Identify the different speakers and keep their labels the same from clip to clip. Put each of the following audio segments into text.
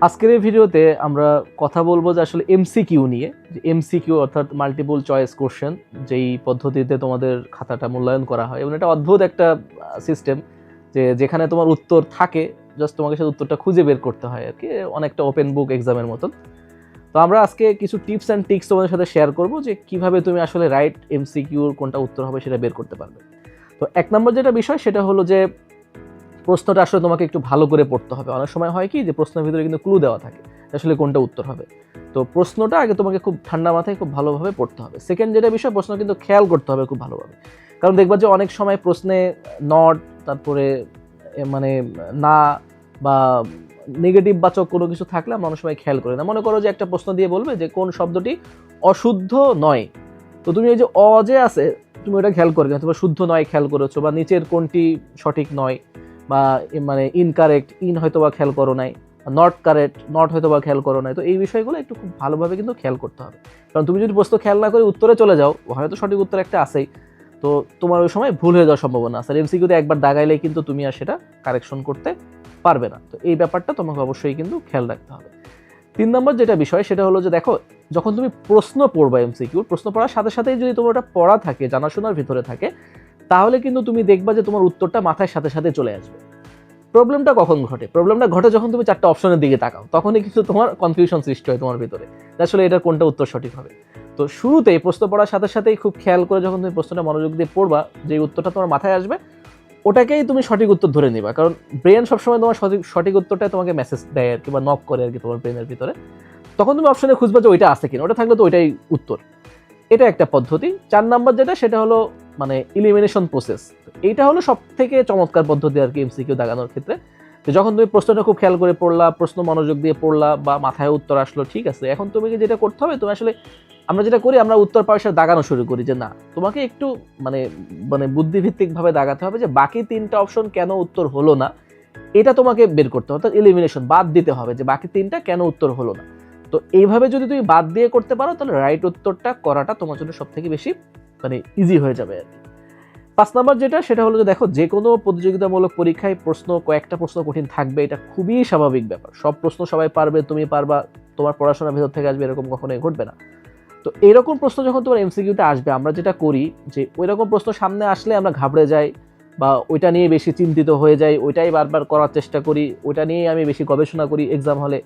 Speaker 1: আজকের এই ভিডিওতে আমরা কথা বলবো যে আসলে এমসিকিউ নিয়ে, যে এমসিকিউ অর্থাৎ মাল্টিপল চয়েস কোশ্চেন, যেই পদ্ধতিতে তোমাদের খাতাটা মূল্যায়ন করা হয় এবং এটা অদ্ভুত একটা সিস্টেম যেখানে তোমার উত্তর থাকে, জাস্ট তোমাকে সেই উত্তরটা খুঁজে বের করতে হয় আর কি, অনেকটা ওপেন বুক এক্সামের মতন। তো আমরা আজকে কিছু টিপস অ্যান্ড ট্রিক্স তোমাদের সাথে শেয়ার করবো যে কিভাবে তুমি আসলে রাইট এমসিকিউর কোনটা উত্তর হবে সেটা বের করতে পারবে। তো এক নম্বর যেটা বিষয় সেটা হলো যে প্রশ্নটা আসলে তোমাকে একটু ভালো করে পড়তে হবে। অনেক সময় হয় কি যে প্রশ্নের ভিতরে কিন্তু ক্লু দেওয়া থাকে আসলে কোনটা উত্তর হবে। তো প্রশ্নটা আগে তোমাকে খুব ঠান্ডা মাথায় খুব ভালোভাবে পড়তে হবে। সেকেন্ড যেটা বিষয়, প্রশ্ন কিন্তু খেয়াল করতে হবে খুব ভালোভাবে, কারণ দেখবা যে অনেক সময় প্রশ্নে নট, তারপরে মানে না বা নেগেটিভ বাচক কোনো কিছু থাকলে আমরা অনেক সময় খেয়াল করি না। মনে করো যে একটা প্রশ্ন দিয়ে বলবে যে কোন শব্দটি অশুদ্ধ নয়, তো তুমি এই যে অ যে আছে তুমি ওটা খেয়াল করবে না, তোমার শুদ্ধ নয় খেয়াল করেছো, বা নিচের কোনটি সঠিক নয়, বা মানে ইনকারেক্ট ইন হয়তো বা খেয়াল করো নাই, নট কারেক্ট নট হয়তো বা খেয়াল করো নাই। তো এই বিষয়গুলো একটু খুব ভালোভাবে কিন্তু খেয়াল করতে হবে, কারণ তুমি যদি প্রশ্ন খেয়াল না করে উত্তরে চলে যাও, হয়তো সঠিক উত্তর একটা আসেই, তো তোমার ওই সময় ভুল হয়ে যাওয়ার সম্ভাবনা আছে। আর এমসিকিউতে একবার দাগাইলেই কিন্তু তুমি আর সেটা কারেকশন করতে পারবে না। তো এই ব্যাপারটা তোমাকে অবশ্যই কিন্তু খেয়াল রাখতে হবে। 3 নম্বর যেটা বিষয় সেটা হলো যে দেখো, যখন তুমি প্রশ্ন পড়বা এমসিকিউর, প্রশ্ন পড়ার সাথে সাথেই যদি তোমার ওটা পড়া থাকে, জানাশোনার ভিতরে থাকে, তাহলে কিন্তু তুমি দেখবা যে তোমার উত্তরটা মাথায় সাথে সাথে চলে আসবে। প্রবলেমটা কখন ঘটে? প্রবলেমটা ঘটে যখন তুমি 4টা অপশনের দিকে তাকাও, তখনই কিন্তু তোমার কনফিউশন সৃষ্টি হয় তোমার ভিতরে, আসলে এটার কোনটা উত্তর সঠিক হবে। তো শুরুতেই প্রশ্ন পড়ার সাথে সাথেই খুব খেয়াল করে যখন তুমি প্রশ্নটা মনোযোগ দিয়ে পড়বা, যে উত্তরটা তোমার মাথায় আসবে ওটাকেই তুমি সঠিক উত্তর ধরে নিবা, কারণ ব্রেন সবসময় তোমার সঠিক উত্তরটাই তোমাকে মেসেজ দেয় আর কি, বা নক করে আর কি তোমার ব্রেনের ভিতরে। তখন তুমি অপশনে খুঁজবা যে ওইটা আছে কিনা, ওটা থাকলে তো ওইটাই উত্তর। এটা একটা পদ্ধতি। 4 নাম্বার যেটা সেটা হলো মানে ইলিমিনেশন প্রসেস। এইটা হলো সব থেকে চমৎকার পদ্ধতি আর কি এমসিকিউ দাগানোর ক্ষেত্রে। তো যখন তুমি প্রশ্নটা খুব খেয়াল করে পড়লা, প্রশ্ন মনোযোগ দিয়ে পড়লা, বা মাথায় উত্তর আসলো, ঠিক আছে, এখন তুমি যেটা করতে হবে, তুমি আসলে আমরা যেটা করি, আমরা উত্তর পাশে দাগানো শুরু করি যে না, তোমাকে একটু মানে মানে বুদ্ধিভিত্তিকভাবে দাগাতে হবে যে বাকি 3টা অপশন কেন উত্তর হলো না, এটা তোমাকে বের করতে হবে, অর্থাৎ এলিমিনেশন, বাদ দিতে হবে যে বাকি 3টা কেন উত্তর হলো না। তো এইভাবে যদি তুমি বাদ দিয়ে করতে পারো, তাহলে রাইট উত্তরটা করাটা তোমার জন্য সব থেকে বেশি মানে ইজি হয়ে যাবে আর কি। 5 নাম্বার যেটা সেটা হলো যে দেখো, যে কোনো প্রতিযোগিতামূলক পরীক্ষায় কয়েকটা প্রশ্ন কঠিন থাকবে, এটা খুবই স্বাভাবিক ব্যাপার। সব প্রশ্ন সবাই পারবে, তুমি পারবা, তোমার পড়াশোনার ভেতর থেকে আসবে, এরকম কখনোই ঘটবে না। তো এরকম প্রশ্ন যখন তোমার এমসিকিউতে আসবে, আমরা যেটা করি যে ওই রকম প্রশ্ন সামনে আসলে আমরা ঘাবড়ে যাই, বা ওইটা নিয়ে বেশি চিন্তিত হয়ে যাই, ওইটাই বারবার করার চেষ্টা করি, ওইটা নিয়ে আমি বেশি গবেষণা করি এক্সাম হলে।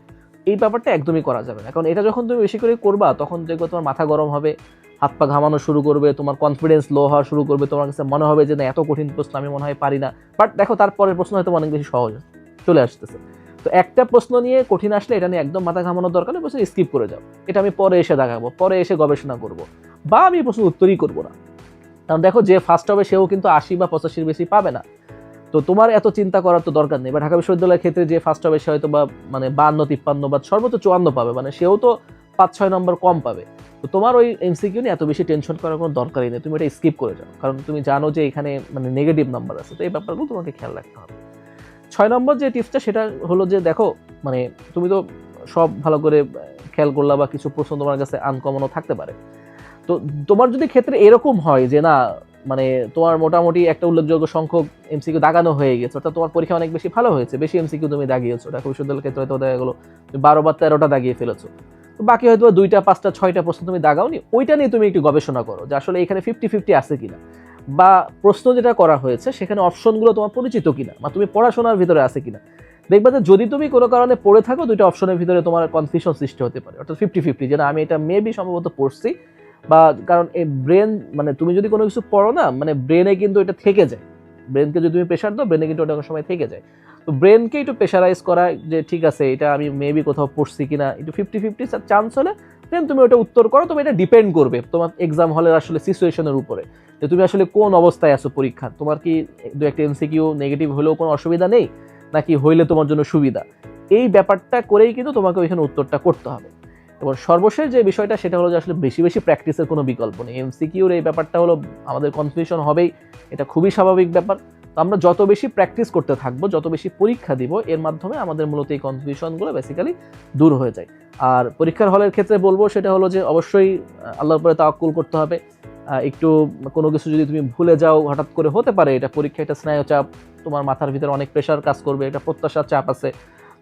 Speaker 1: এই ব্যাপারটা একদমই করা যাবে না, কারণ এটা যখন তুমি বেশি করে করবা, তখন দেখবে তোমার মাথা গরম হবে, হাত পা ঘামানো শুরু করবে, তোমার কনফিডেন্স লো হওয়া শুরু করবে, তোমার কাছে মনে হবে যে না, এত কঠিন প্রশ্ন আমি মনে হয় পারি না। বাট দেখো, তারপরের প্রশ্ন হয়তো অনেক বেশি সহজ চলে আসতেছে। তো একটা প্রশ্ন নিয়ে কঠিন আসলে এটা নিয়ে একদম মাথা ঘামানোর দরকার নেই, প্রশ্ন স্কিপ করে যাও, এটা আমি পরে এসে দেখাবো, পরে এসে গবেষণা করব, বা আমি প্রশ্ন উত্তরই করবো না। কারণ দেখো, যে ফার্স্ট হবে সেও কিন্তু 80 বা 85 বেশি পাবে না। তো তোমার এত চিন্তা করার তো দরকার নেই। বা ঢাকা বিশ্ববিদ্যালয়ের ক্ষেত্রে যে ফার্স্ট হবে সে হয়তো বা মানে 52, 53 বা সর্বোচ্চ 54 পাবে, মানে সেও তো 5-6 নম্বর কম পাবে। তো তোমার ওই এমসিকিউ নিয়ে এত বেশি টেনশন করার কোনো দরকারই নেই, তুমি এটা স্কিপ করে যাও, কারণ তুমি জানো যে এখানে মানে নেগেটিভ নাম্বার আছে। তো এই ব্যাপারগুলো তোমাকে খেয়াল রাখতে হবে। 6 নম্বর যে টিপসটা সেটা হলো যে দেখো, মানে তুমি তো সব ভালো করে খেয়াল করলা, বা কিছু প্রশ্ন তোমার কাছে আনকমনও থাকতে পারে। তো তোমার যদি ক্ষেত্রে এরকম হয় যে না, মানে তোমার মোটামুটি একটা উল্লেখযোগ্য সংখ্যক এমসিকিউ দাগানো হয়ে গেছে, অর্থাৎ তোমার পরীক্ষা অনেক বেশি ভালো হয়েছে, বেশি এমসিকিউ তুমি দাগিয়েছো, ঢাকা বিশ্ববিদ্যালয়ের ক্ষেত্রে হয়তো দেখা গেলো 12 বা 13টা দাগিয়ে ফেলেছো, তো বাকি হয়তো 2টা 5টা 6টা প্রশ্ন তুমি দাগাওনি, ওইটা নিয়ে তুমি একটু গবেষণা করো যে আসলে এখানে 50-50 আছে কিনা, বা প্রশ্ন যেটা করা হয়েছে সেখানে অপশনগুলো তোমার পরিচিত কিনা, বা তুমি পড়াশোনার ভিতরে আছে কিনা। দেখবা যে যদি তুমি কোনো কারণে পড়ে থাকো, 2টা অপশনের ভিতরে তোমার কনফিউশন সৃষ্টি হতে পারে, অর্থাৎ 50-50, যে না আমি এটা মেবি সম্ভবত পড়ছি, বা কারণ এই ব্রেন মানে তুমি যদি কোনো কিছু পড়ো না, মানে ব্রেনে কিন্তু এটা থেকে যায়, ব্রেনকে যদি তুমি প্রেশার দাও, ব্রেনে কিন্তু ওটা অনেক সময় থেকে যায়। তো ব্রেনকে একটু প্রেশারাইজ করা যে ঠিক আছে, এটা আমি মেবি কোথাও পড়ছি কিনা, একটু 50-50 চান্স হলে দেন তুমি ওটা উত্তর করো। তবে এটা ডিপেন্ড করবে তোমার এক্সাম হলের আসলে সিচুয়েশনের উপরে, যে তুমি আসলে কোন অবস্থায় আছো পরীক্ষার, তোমার কি 2-একটা এমসিকিউ নেগেটিভ হলেও কোনো অসুবিধা নেই, নাকি হইলে তোমার জন্য সুবিধা। এই ব্যাপারটা করেই কিন্তু তোমাকে ওইখানে উত্তরটা করতে হবে। এবং সর্বশেষ যে বিষয়টা সেটা হলো যে আসলে বেশি বেশি প্র্যাকটিসের কোনো বিকল্প নেই। এমসিকিউর এই ব্যাপারটা হলো আমাদের কনফিউশন হবেই, এটা খুবই স্বাভাবিক ব্যাপার। তো আমরা যত বেশি প্র্যাকটিস করতে থাকবো, যত বেশি পরীক্ষা দিব, এর মাধ্যমে আমাদের মূলত এই কনফিউশনগুলো বেসিক্যালি দূর হয়ে যায়। আর পরীক্ষার হলের ক্ষেত্রে বলবো সেটা হলো যে অবশ্যই আল্লাহর উপরে তাওয়াক্কুল করতে হবে। একটু কোনো কিছু যদি তুমি ভুলে যাও, হঠাৎ করে হতে পারে, এটা পরীক্ষা, এটা স্নায়ুচাপ, তোমার মাথার ভিতরে অনেক প্রেশার কাজ করবে, এটা প্রত্যাশার চাপ আছে।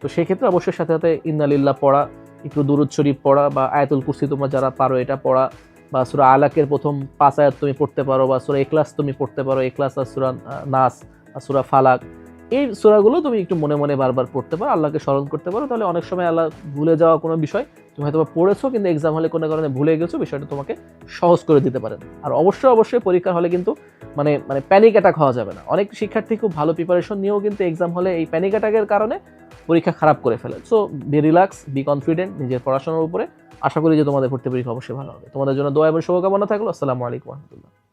Speaker 1: তো সেক্ষেত্রে অবশ্যই সাথে সাথে ইন্নালিল্লাহ পড়া, একটু দুরূদ শরীফ পড়া, বা আয়াতুল কুরসি তোমরা যারা পারো এটা পড়া, বা সূরা আলাকের প্রথম 5 আয়াত তুমি পড়তে পারো, বা সূরা ইখলাস তুমি পড়তে পারো, ইখলাস আর সূরা নাস আর সূরা ফালাক, এই সূরাগুলো তুমি একটু মনে মনে বারবার পড়তে পারো, আল্লাহকে স্মরণ করতে পারো। তাহলে অনেক সময় আল্লাহ ভুলে যাওয়া কোনো বিষয় তুমি হয়তো পড়েছো কিন্তু এক্সাম হলে কোনো কারণে ভুলে গেছো, বিষয়টা তোমাকে সহজ করে দিতে পারেন। আর অবশ্যই পরীক্ষার হলে কিন্তু মানে প্যানিক অ্যাটাক হওয়া যাবে না। অনেক শিক্ষার্থী খুব ভালো প্রিপারেশন নিয়েও কিন্তু এক্সাম হলে এই প্যানিক অ্যাটাকের কারণে পরীক্ষা খারাপ করে ফেলে। So be relax, be confident নিজের পড়াশোনার উপরে। আশা করি যে তোমাদের ভর্তি পরীক্ষা অবশ্যই ভালো হবে। তোমাদের জন্য দোয়া এবং শুভকামনা থাকলো। আসসালামু আলাইকুম ওয়া রাহমাতুল্লাহ।